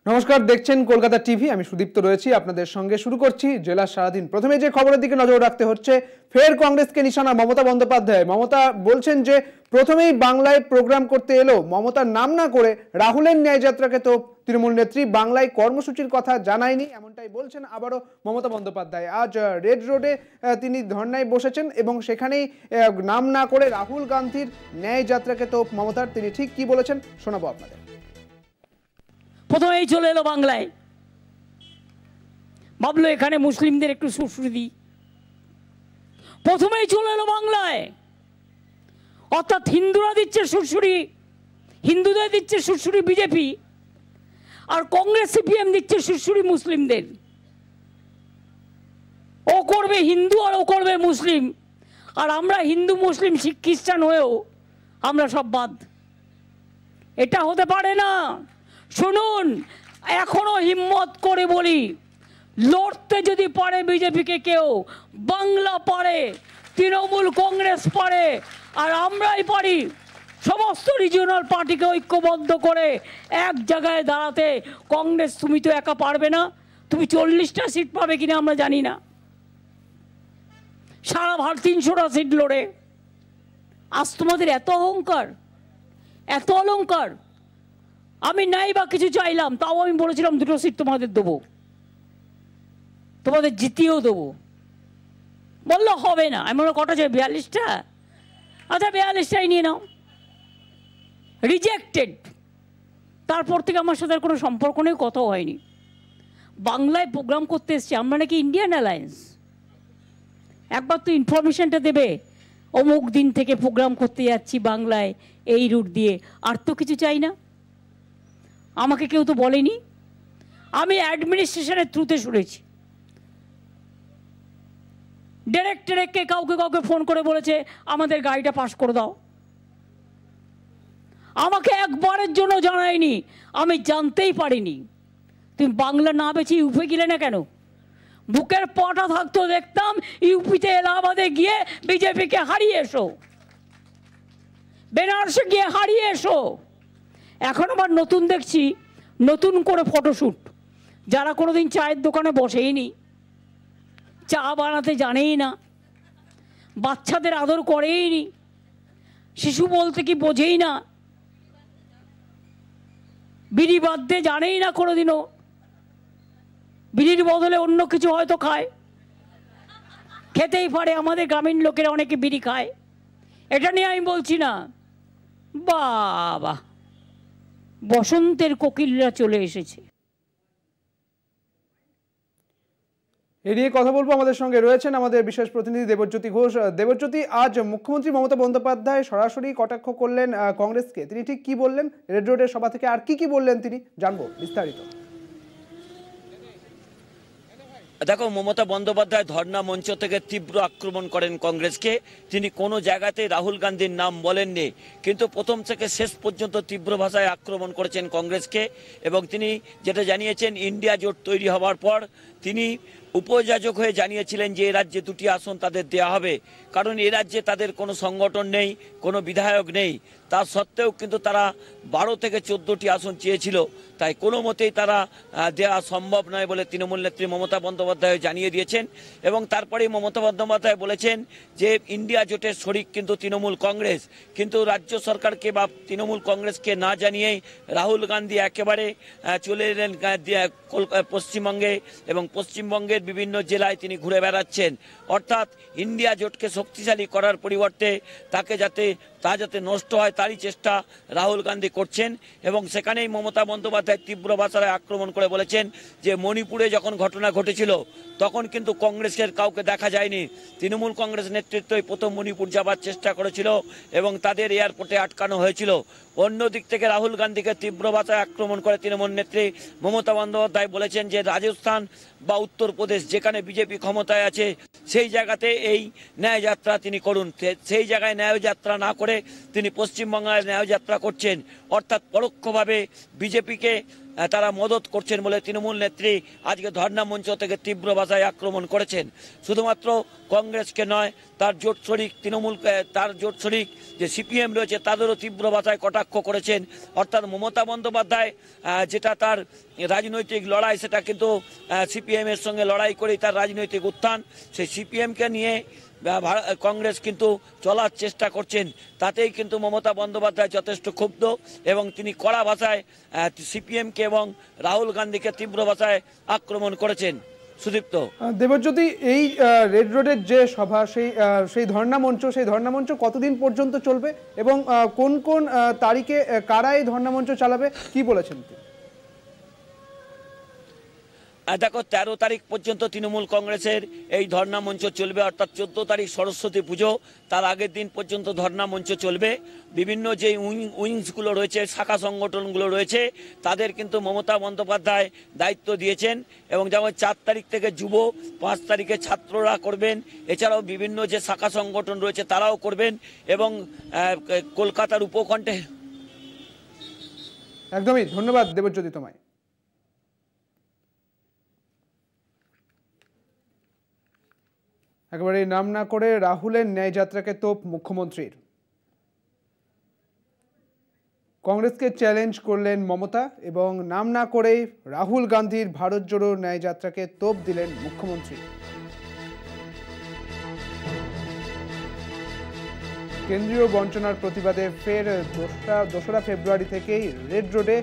নমস্কার, দেখছেন কলকাতা টিভি। আমি সুদীপ্ত রয়েছি আপনাদের সঙ্গে। শুরু করছি জেলা সারাদিন। প্রথমে যে খবরের দিকে নজর রাখতে হচ্ছে, ফের কংগ্রেসকে নিশানা মমতা বন্দ্যোপাধ্যায়। মমতা বলছেন যে প্রথমেই বাংলায় প্রোগ্রাম করতে এলো, মমতার নাম না করে রাহুলের ন্যায়যাত্রাকে তো তৃণমূল নেত্রী বাংলায় কর্মসূচির কথা জানায়নি, এমনটাই বলছেন আবারও মমতা বন্দ্যোপাধ্যায়। আজ রেড রোডে তিনি ধর্নায় বসেছেন এবং সেখানেই নাম না করে রাহুল গান্ধীর ন্যায়যাত্রাকে তো মমতার, তিনি ঠিক কি বলেছেন শোনাবো আপনাদের। প্রথমেই চলে এলো বাংলায়, ভাবলো এখানে মুসলিমদের একটু সুশ্রী দিই। প্রথমেই চলে এলো বাংলায়, অর্থাৎ হিন্দুরা দিচ্ছে সুশ্রী, হিন্দুদের দিচ্ছে সুশ্রী বিজেপি, আর কংগ্রেস সিপিএম দিচ্ছে সুশ্রী মুসলিমদের। ও করবে হিন্দু আর ও করবে মুসলিম, আর আমরা হিন্দু মুসলিম শিখ খ্রিস্টান হয়েও আমরা সব বাদ। এটা হতে পারে না। শুনুন, এখনো হিম্মত করে বলি, লড়তে যদি পারে বিজেপিকে কেউ, বাংলা পারে, তৃণমূল কংগ্রেস পারে, আর আমরাই পারি সমস্ত রিজিওনাল পার্টিকে ঐক্যবদ্ধ করে এক জায়গায় দাঁড়াতে। কংগ্রেস তুমি তো একা পারবে না, তুমি 40টা সিট পাবে কিনা আমরা জানি না, সারা ভারত 300টা সিট লড়ে। আজ তোমাদের এত অহংকার, এত অলংকার। আমি নাই বা কিছু চাইলাম, তাও আমি বলেছিলাম 2টো সিট তোমাদের দেবো, তোমাদের জিতিয়েও দেবো। বললো হবে না। আমি বললাম কটা চাই? 42টা। আচ্ছা 42টাই নিয়ে নাও। রিজেক্টেড। তারপর থেকে আমার সাথে আর কোনো সম্পর্ক নেই, কথাও হয়নি। বাংলায় প্রোগ্রাম করতে এসছি আমরা, নাকি ইন্ডিয়ান অ্যালায়েন্স? একবার তো ইনফরমেশনটা দেবে, অমুক দিন থেকে প্রোগ্রাম করতে যাচ্ছি বাংলায় এই রুট দিয়ে। আর তো কিছু চাই না। আমাকে কেউ তো বলেনি, আমি অ্যাডমিনিস্ট্রেশনের থ্রুতে শুনেছি। ডিরেক্টরকে কাউকে কাউকে ফোন করে বলেছে আমাদের গাড়িটা পাস করে দাও। আমাকে একবারের জন্য জানায়নি, আমি জানতেই পারিনি। তুমি বাংলা না বেছে ইউপি গেলে না কেন? বুকের পাটা থাকতো দেখতাম ইউপিতে এলাহাবাদে গিয়ে বিজেপিকে হারিয়ে এসো, বেনারসে গিয়ে হারিয়ে এসো। এখন আবার নতুন দেখছি, নতুন করে ফটোশ্যুট। যারা কোনোদিন চায়ের দোকানে বসেই নি, চা বানাতে জানেই না, বাচ্চাদের আদর করেই নি, শিশু বলতে কি বোঝেই না, বিড়ি বাঁধতে জানেই না কোনোদিনও, বিড়ির বদলে অন্য কিছু হয়তো খায়, খেতেই পারে। আমাদের গ্রামীণ লোকেরা অনেকে বিড়ি খায়, এটা নিয়ে আমি বলছি না। বাবা, বসন্তের কোকিলরা চলে এসেছে। এ নিয়ে কথা বলবো। আমাদের সঙ্গে রয়েছেন আমাদের বিশেষ প্রতিনিধি দেবজ্যোতি ঘোষ। দেবজ্যোতি, আজ মুখ্যমন্ত্রী মমতা বন্দ্যোপাধ্যায় সরাসরি কটাক্ষ করলেন কংগ্রেসকে। তিনি ঠিক কি বললেন রেড রোডের সভা থেকে, আর কি বললেন তিনি, জানবো বিস্তারিত। দেখো, মমতা বন্দ্যোপাধ্যায় ধর্ণা মঞ্চ থেকে তীব্র আক্রমণ করেন কংগ্রেসকে। তিনি কোনো জায়গাতে রাহুল গান্ধীর নাম বলেননি, কিন্তু প্রথম থেকে শেষ পর্যন্ত তীব্র ভাষায় আক্রমণ করেছেন কংগ্রেসকে। এবং তিনি যেটা জানিয়েছেন, ইন্ডিয়া জোট তৈরি হওয়ার পর তিনি উপযাজক হয়ে জানিয়েছিলেন যে এ রাজ্যে 2টি আসন তাদের দেয়া হবে, কারণ এ রাজ্যে তাদের কোনো সংগঠন নেই, কোনো বিধায়ক নেই। তা সত্ত্বেও কিন্তু তারা 12 থেকে 14টি আসন চেয়েছিল, তাই কোনো মতেই তারা দেওয়া সম্ভব নয় বলে তৃণমূল নেত্রী মমতা বন্দ্যোপাধ্যায় জানিয়ে দিয়েছেন। এবং তারপরেই মমতা বন্দ্যোপাধ্যায় বলেছেন যে ইন্ডিয়া জোটের শরিক কিন্তু তৃণমূল কংগ্রেস, কিন্তু রাজ্য সরকারকে বা তৃণমূল কংগ্রেসকে না জানিয়েই রাহুল গান্ধী একেবারে চলে এলেন পশ্চিমবঙ্গে, এবং পশ্চিমবঙ্গের বিভিন্ন জেলায় তিনি ঘুরে বেড়াচ্ছেন। অর্থাৎ ইন্ডিয়া জোটকে শক্তিশালী করার পরিবর্তে তাকে যাতে নষ্ট হয় তারই চেষ্টা রাহুল গান্ধী করছেন। এবং সেখানেই মমতা বন্দ্যোপাধ্যায় তীব্র ভাষায় আক্রমণ করে বলেছেন যে মণিপুরে যখন ঘটনা ঘটেছিল তখন কিন্তু কংগ্রেসের কাউকে দেখা যায়নি, তৃণমূল কংগ্রেস নেতৃত্বই প্রথম মণিপুর যাবার চেষ্টা করেছিল এবং তাদের এয়ারপোর্টে আটকানো হয়েছিল। অন্যদিক থেকে রাহুল গান্ধীকে তীব্র ভাষায় আক্রমণ করে তৃণমূল নেত্রী মমতা বন্দ্যোপাধ্যায় বলেছেন যে রাজস্থান বা উত্তরপ্রদেশ যেখানে বিজেপি ক্ষমতায় আছে সেই জায়গাতে এই ন্যায়যাত্রা তিনি করুন। সেই জায়গায় ন্যায়যাত্রা না করে তিনি পশ্চিমবঙ্গের ন্যায়যাত্রা করছেন, অর্থাৎ পরোক্ষভাবে বিজেপিকে তারা মদত করছেন বলে তৃণমূল নেত্রী আজকে ধর্ণা মঞ্চ থেকে তীব্র ভাষায় আক্রমণ করেছেন। শুধুমাত্র কংগ্রেসকে নয়, তার জোট শরিক তৃণমূল, তার জোট শরিক যে সিপিএম রয়েছে তাদেরও তীব্র ভাষায় কটাক্ষ করেছেন। অর্থাৎ মমতা বন্দ্যোপাধ্যায় যেটা তার রাজনৈতিক লড়াই, সেটা কিন্তু সিপিএম এর সঙ্গে লড়াই করেই তার রাজনৈতিক উত্থান। সেই সিপিএমকে নিয়ে কংগ্রেস কিন্তু চলার চেষ্টা করছেন, তাতেই কিন্তু মমতা বন্দ্যোপাধ্যায় যথেষ্ট ক্ষুব্ধ এবং তিনি কড়া ভাষায় সিপিএমকে এবং রাহুল গান্ধীকে তীব্র ভাষায় আক্রমণ করেছেন। সুদীপ্ত। দেবজ্যোতি, এই রেড রোডের যে সভা, সেই ধর্ণা মঞ্চ কতদিন পর্যন্ত চলবে এবং কোন কোন তারিখে কারা এই ধর্ণা মঞ্চ চালাবে, কি বলেছেন? দেখো, 13 তারিখ পর্যন্ত তৃণমূল কংগ্রেসের এই ধর্ণা মঞ্চ চলবে, অর্থাৎ 14 তারিখ সরস্বতী পুজো, তার আগের দিন পর্যন্ত ধর্ণা মঞ্চ চলবে। বিভিন্ন যে উইংসগুলো রয়েছে, শাখা সংগঠনগুলো রয়েছে, তাদের কিন্তু মমতা বন্দ্যোপাধ্যায় দায়িত্ব দিয়েছেন এবং যেমন 4 তারিখ থেকে যুব, 5 তারিখে ছাত্ররা করবেন, এছাড়াও বিভিন্ন যে শাখা সংগঠন রয়েছে তারাও করবেন এবং কলকাতার উপকণ্ঠে। একদমই, ধন্যবাদ দেবজ্যোতি তোমায়। একেবারে নাম না করে রাহুলের ন্যায় যাত্রাকে তোপ মুখ্যমন্ত্রীর। কংগ্রেসকে চ্যালেঞ্জ করলেন মমতা এবং নাম না করেই রাহুল গান্ধীর ভারত জোড়ো ন্যায় যাত্রাকে তোপ দিলেন মুখ্যমন্ত্রী। কেন্দ্রীয় বঞ্চনার প্রতিবাদে ফের 2রা ফেব্রুয়ারি থেকেই রেড রোডে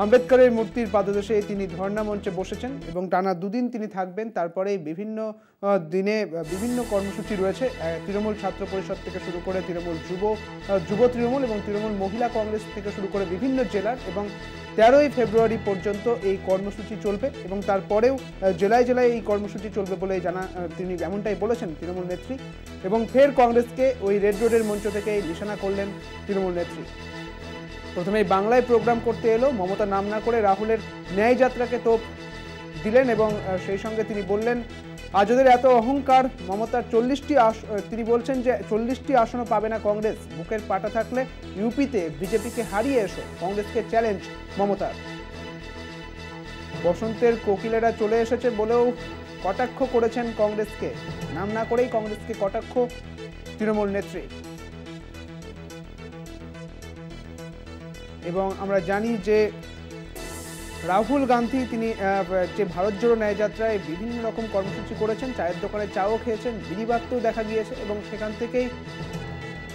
আম্বেদকরের মূর্তির পাদদেশে তিনি ধর্ণা মঞ্চে বসেছেন এবং টানা 2 দিন তিনি থাকবেন। তারপরে বিভিন্ন দিনে বিভিন্ন কর্মসূচি রয়েছে, তৃণমূল ছাত্র পরিষদ থেকে শুরু করে তৃণমূল যুব তৃণমূল এবং তৃণমূল মহিলা কংগ্রেস থেকে শুরু করে বিভিন্ন জেলার, এবং 13ই ফেব্রুয়ারি পর্যন্ত এই কর্মসূচি চলবে এবং তারপরেও জেলায় জেলায় এই কর্মসূচি চলবে বলে তিনি এমনটাই বলেছেন তৃণমূল নেত্রী। এবং ফের কংগ্রেসকে ওই রেড রোডের মঞ্চ থেকে নিশানা করলেন তৃণমূল নেত্রী। প্রথমেই বাংলায় প্রোগ্রাম করতে এলো মমতা, নাম না করে রাহুলের ন্যায় যাত্রাকে তোপ দিলেন এবং সেই সঙ্গে তিনি বললেন, আজদের এত অহংকার মমতার 40টি তিনি বলছেন যে 40টি আসনও পাবে না কংগ্রেস, বুকের পাটা থাকলে ইউপিতে বিজেপিকে হারিয়ে এসো, কংগ্রেসকে চ্যালেঞ্জ মমতার। বসন্তের কোকিলেরা চলে এসেছে বলেও কটাক্ষ করেছেন কংগ্রেসকে, নাম না করেই কংগ্রেসকে কটাক্ষ তৃণমূল নেত্রী। এবং আমরা জানি যে রাহুল গান্ধী তিনি যে ভারত জোড়ো ন্যায় যাত্রায় বিভিন্ন রকম কর্মসূচি করেছেন, চায়ের দোকানে চাও খেয়েছেন, বিড়ি বাঁধতেও দেখা গিয়েছে এবং সেখান থেকেই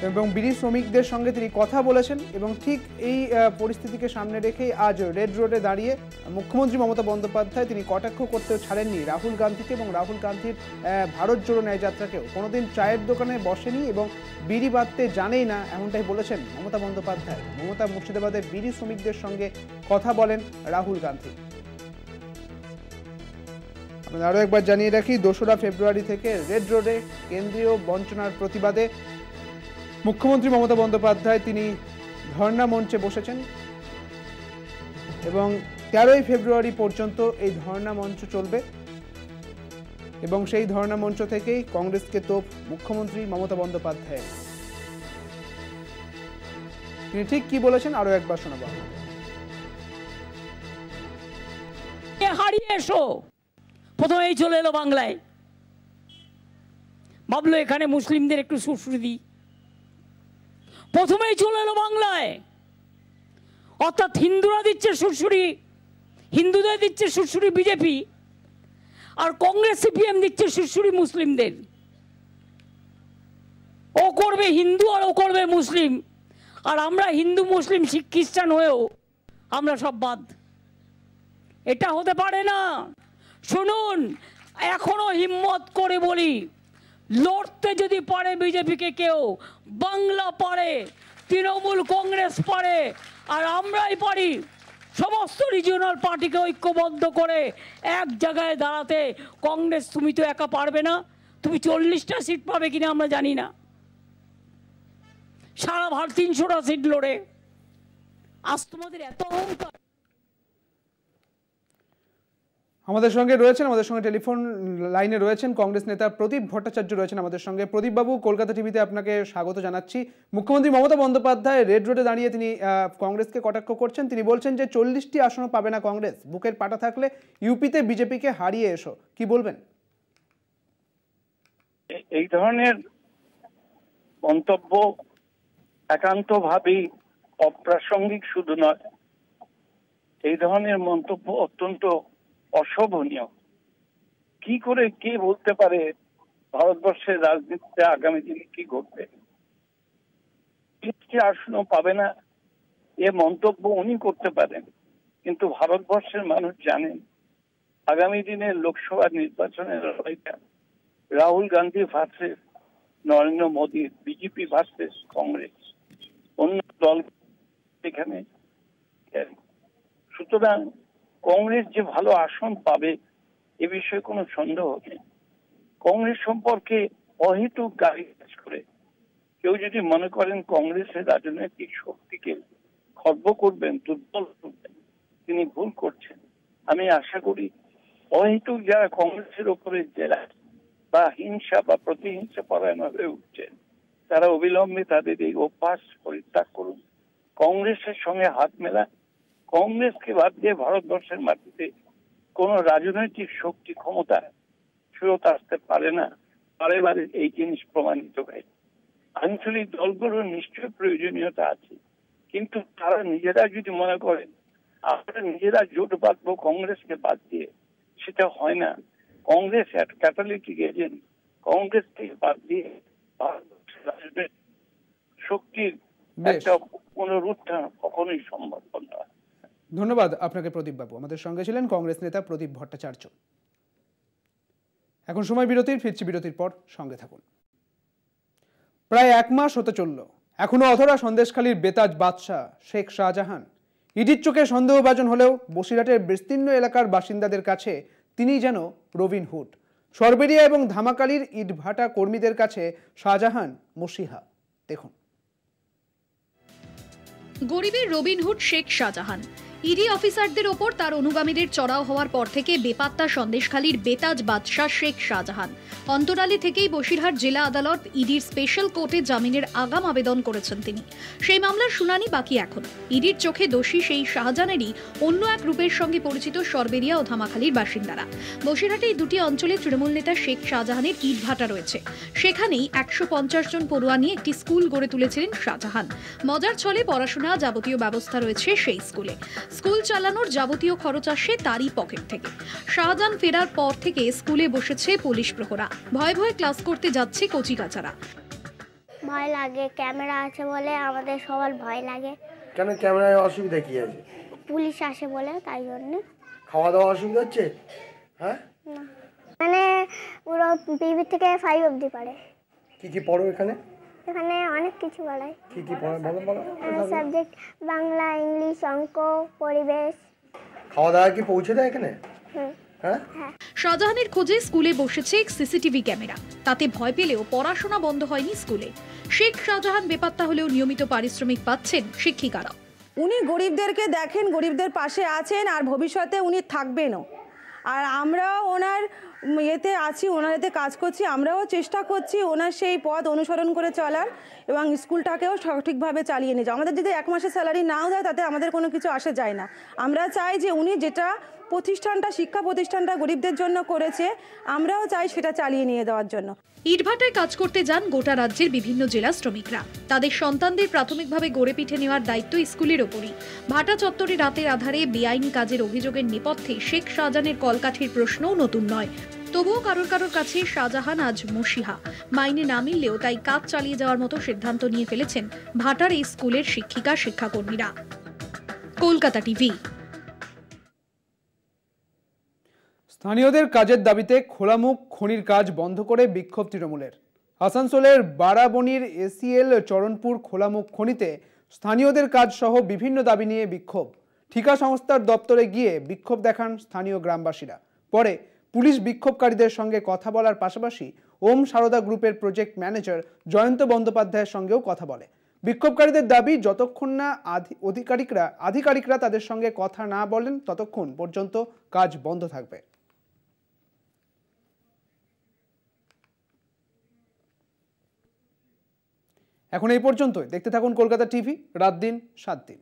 এবং বিড়ি শ্রমিকদের সঙ্গে তিনি কথা বলেছেন। এবং ঠিক এই পরিস্থিতিকে সামনে রেখেই আজ রেড রোডে দাঁড়িয়ে মুখ্যমন্ত্রী মমতা বন্দ্যোপাধ্যায় তিনি কটাক্ষ করতেও ছাড়েননি রাহুল গান্ধীকে এবং রাহুল গান্ধীর ভারত জোড়ো ন্যায় যাত্রাকেও। কোনোদিন চায়ের দোকানে বসেনি এবং বিড়ি বাঁধতে জানেই না, এমনটাই বলেছেন মমতা বন্দ্যোপাধ্যায়। মমতা মুর্শিদাবাদের বিড়ি শ্রমিকদের সঙ্গে কথা বলেন রাহুল গান্ধী। আপনাদের আরও একবার জানিয়ে রাখি, 2রা ফেব্রুয়ারি থেকে রেড রোডে কেন্দ্রীয় বঞ্চনার প্রতিবাদে মুখ্যমন্ত্রী মমতা বন্দ্যোপাধ্যায় তিনি ধর্ণা মঞ্চে বসেছেন এবং 13ই ফেব্রুয়ারি পর্যন্ত এই ধর্ণা মঞ্চ চলবে এবং সেই ধর্ণা মঞ্চ থেকেই কংগ্রেসকে তোপ মুখ্যমন্ত্রী মমতা বন্দ্যোপাধ্যায়। তিনি ঠিক কি বলেছেন আরো একবার শোনাবো। হারিয়ে এসো, প্রথমেই চলে এলো বাংলায়, ভাবলো এখানে মুসলিমদের একটু সুশ্রী দিই, প্রথমেই চলে এলো বাংলায়। অর্থাৎ হিন্দুরা দিচ্ছে সুরসুরি, হিন্দুদের দিচ্ছে সুরসুরি বিজেপি, আর কংগ্রেস সিপিএম দিচ্ছে সুরসুরি মুসলিমদের। ও করবে হিন্দু আর ও করবে মুসলিম, আর আমরা হিন্দু মুসলিম শিখ খ্রিস্টান হয়েও আমরা সব বাদ। এটা হতে পারে না। শুনুন, এখনো হিম্মত করে বলি, লড়তে যদি পারে বিজেপিকে কেউ, বাংলা পারে, তৃণমূল কংগ্রেস পারে, আর আমরাই পারি সমস্ত রিজিওনাল পার্টিকে ঐক্যবদ্ধ করে এক জায়গায় দাঁড়াতে। কংগ্রেস তুমি তো একা পারবে না, তুমি 40টা সিট পাবে কিনা আমরা জানি না, সারা ভারত 300টা সিট লড়ে। আজ তোমাদের এত অহংকার। আমাদের সঙ্গে টেলিফোন লাইনে রয়েছেন কংগ্রেস নেতা প্রদীপ ভট্টাচার্য রয়েছেন আমাদের সঙ্গে। প্রদীপ বাবু, কলকাতা টিভিতে আপনাকে স্বাগত জানাচ্ছি। মুখ্যমন্ত্রী মমতা বন্দ্যোপাধ্যায় রেড রোডে দাঁড়িয়ে তিনি কংগ্রেসকে কটাক্ষ করছেন। তিনি বলছেন যে 40টি আসনও পাবে না কংগ্রেস, বুকের পাটা থাকলে ইউপিতে বিজেপিকে হারিয়ে এসো। কি বলবেন? এই ধরনের মন্তব্য একান্তভাবেই অপ্রাসঙ্গিক শুধু নয়, এই ধরনের মন্তব্য অত্যন্ত অশোভনীয়। কি করে কে বলতে পারে ভারতবর্ষের রাজনীতিতে আগামী দিনে কি ঘটবে? আসনও পাবে না এ মন্তব্য উনি করতে পারেন, কিন্তু ভারতবর্ষের মানুষ জানেন আগামী দিনের লোকসভা নির্বাচনের লড়াইটা Rahul Gandhi versus Narendra Modi, BJP versus Congress, অন্য দল এখানে। সুতরাং কংগ্রেস যে ভালো আসন পাবে এ বিষয়ে কোনো সন্দেহ নেই। কংগ্রেস সম্পর্কে অহেতুক গালিগালাজ করে কেউ যদি মনে করেন কংগ্রেসের রাজনৈতিক শক্তিকে খর্ব করবেন, দুর্বল করবেন, তিনি ভুল করছেন। আমি আশা করি অহেতুক যারা কংগ্রেসের উপরে জেলা বা হিংসা বা প্রতিহিংসা পরায়ণ হয়ে উঠছেন, তারা অবিলম্বে তাদের এই অভ্যাস পরিত্যাগ করুন, কংগ্রেসের সঙ্গে হাত মেলা। কংগ্রেসকে বাদ দিয়ে ভারতবর্ষের মাটিতে কোন রাজনৈতিক শক্তি ক্ষমতা ফেরত আসতে পারে না। বারে বারে এই জিনিস প্রমাণিত হয়। আঞ্চলিক দলগুলোর নিশ্চয়ই প্রয়োজনীয়তা আছে, কিন্তু তারা নিজেরা যদি মনে করেন আমরা নিজেরা জোট বাঁধবো কংগ্রেসকে বাদ দিয়ে, সেটা হয় না। কংগ্রেস একটা ক্যাটালিটিক এজেন্ট, কংগ্রেসকে বাদ দিয়ে ভারতবর্ষের রাজনৈতিক শক্তির একটা পুনরুত্থান কখনোই সম্ভব নয়। ধন্যবাদ আপনাকে প্রদীপ বাবু। আমাদের সঙ্গে ছিলেন কংগ্রেস নেতা প্রদীপ ভট্টাচার্য। এখন সময় বিরতির, ফিরছি বিরতির পর, সঙ্গে থাকুন। প্রায় 1 মাস হতে চলল, এখনো অধরা সন্দেশখালীর বেতাজ বাদশাহ শেখ শাহজাহান। ইডির চোখে সন্দেহভাজন হলেও বসিরহাটের বিস্তীর্ণ এলাকার বাসিন্দাদের কাছে তিনি যেন রবিন হুড। সরবেরিয়া এবং ধামাকালির ইটভাটা কর্মীদের কাছে শাহজাহান মসিহা। দেখুন। গরিবের রবিনহুড শেখ শাহজাহান ইডি অফিসারদের ওপর তার অনুগামীদের চড়াও হওয়ার পর থেকে বেপাত্তা সন্দেশখালীর বেতাজ বাদশাহ শেখ শাহজাহান। অন্তরালি থেকেই বসিরহাট জেলা আদালত ইডির স্পেশাল কোর্টে জামিনের আগাম আবেদন করেছেন তিনি। সেই মামলার শুনানি বাকি এখন। ইডির চোখে দোষী সেই শাহজাহানেরই অন্য এক রূপের সঙ্গে পরিচিত সরবেরিয়া ও ধামাখালীর বাসিন্দারা। বসিরহাটে এই দুটি অঞ্চলে তৃণমূল নেতা শেখ শাহজাহানের ইটভাটা রয়েছে। সেখানেই 150 জন পড়ুয়া নিয়ে একটি স্কুল গড়ে তুলেছিলেন শাহজাহান। মজার ছলে পড়াশোনা যাবতীয় ব্যবস্থা রয়েছে সেই স্কুলে। স্কুল চালানোর যাবতীয় খরচ আসে তারই পকেট থেকে। শাহজাহান ফেরার পর থেকে স্কুলে বসেছে পুলিশ প্রহরা। ভয়ে ভয়ে ক্লাস করতে যাচ্ছে কচিকাচারা। ভয় লাগে, ক্যামেরা আছে বলে আমাদের সবার ভয় লাগে। কেন ক্যামেরায় অসুবিধা কি আছে? পুলিশ আসে বলে, তাই জন্য। খাওয়া দাওয়া অসুবিধা হচ্ছে? হ্যাঁ, মানে পুরো বিবি থেকে 5 অবধি পড়ে। কি কি পড়ো এখানে? এখানে অনেক কিছু পড়ায়। কি কি পড়ো বলো বলো? সাবজেক্ট বাংলা, ইংলিশ, অঙ্ক, পরিবেশ। খাওয়া দাওয়া কি পৌঁছে দেয় এখানে? হ্যাঁ। শাহজাহানের খোঁজে স্কুলে বসেছে সিসিটিভি ক্যামেরা। তাতে ভয় পেলেও পড়াশোনা বন্ধ হয়নি স্কুলে। শেখ শাহজাহান বেপাত্তা হলেও নিয়মিত পারিশ্রমিক পাচ্ছেন শিক্ষিকারা। উনি গরিবদেরকে দেখেন, গরিবদের পাশে আছেন, আর ভবিষ্যতে উনি থাকবেনও। আর আমরাও ওনার এতে আছি, ওনার এতে কাজ করছি। আমরাও চেষ্টা করছি ওনার সেই পথ অনুসরণ করে চলার এবং স্কুলটাকেও সঠিকভাবে চালিয়ে নিয়ে যাওয়া। আমাদের যদি 1 মাসের স্যালারি নাও দেয় তাতে আমাদের কোনো কিছু আসে যায় না। আমরা চাই যে উনি যেটা প্রতিষ্ঠানটা, শিক্ষা প্রতিষ্ঠানটা গরিবদের জন্য করেছে, আমরাও চাই সেটা চালিয়ে নিয়ে যাওয়ার জন্য। ইটভাটায় কাজ করতে যান গোটা রাজ্যের বিভিন্ন জেলা শ্রমিকরা। তাদের সন্তানদের প্রাথমিকভাবে গড়ে পিঠে নেওয়ার দায়িত্ব স্কুলের ওপরই। ভাটা চত্বরে রাতের আধারে বেআইনি কাজের অভিযোগের নেপথ্যে শেখ শাহজাহানের কলকাঠির প্রশ্নও নতুন নয়। তবুও কারোর কাছে শাহজাহান আজ মসিহা। মাইনে না মিললেও তাই কাজ চালিয়ে যাওয়ার মতো সিদ্ধান্ত নিয়ে ফেলেছেন ভাটার এই স্কুলের শিক্ষিকা শিক্ষাকর্মীরা। কলকাতা টিভি। স্থানীয়দের কাজের দাবিতে খোলামুখ খনির কাজ বন্ধ করে বিক্ষোভ তৃণমূলের। আসানসোলের বারাবণীর এসিএল চরণপুর খোলামুখ খনিতে স্থানীয়দের কাজ সহ বিভিন্ন দাবি নিয়ে বিক্ষোভ। ঠিকা সংস্থার দপ্তরে গিয়ে বিক্ষোভ দেখান স্থানীয় গ্রামবাসীরা। পরে পুলিশ বিক্ষোভকারীদের সঙ্গে কথা বলার পাশাপাশি ওম সারদা গ্রুপের প্রজেক্ট ম্যানেজার জয়ন্ত বন্দ্যোপাধ্যায়ের সঙ্গেও কথা বলে। বিক্ষোভকারীদের দাবি, যতক্ষণ না আধিকারিকরা তাদের সঙ্গে কথা না বলেন ততক্ষণ পর্যন্ত কাজ বন্ধ থাকবে। এখন এই পর্যন্তই। দেখতে থাকুন কলকাতা টিভি, রাত দিন 7 দিন।